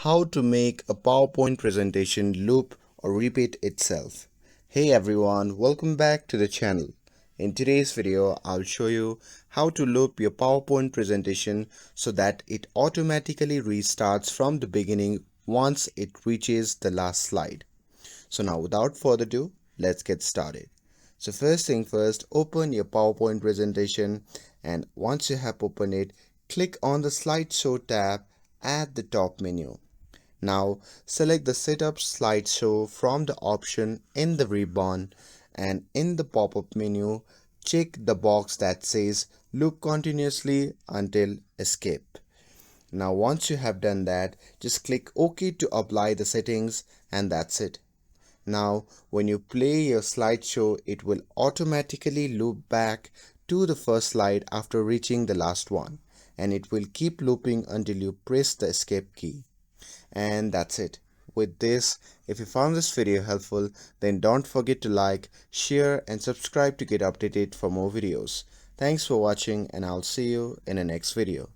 How to make a PowerPoint presentation loop or repeat itself. Hey everyone, welcome back to the channel. In today's video, I'll show you how to loop your PowerPoint presentation so that it automatically restarts from the beginning once it reaches the last slide. So now without further ado, let's get started. So first thing first, open your PowerPoint presentation, and once you have opened it, click on the Slideshow tab at the top menu. Now select the Setup Slideshow from the option in the ribbon, and in the pop-up menu check the box that says loop continuously until escape. Now once you have done that, just click OK to apply the settings, and that's it. Now when you play your slideshow, it will automatically loop back to the first slide after reaching the last one, and it will keep looping until you press the escape key. And that's it. With this, if you found this video helpful, then don't forget to like, share and subscribe to get updated for more videos. Thanks for watching, and I'll see you in the next video.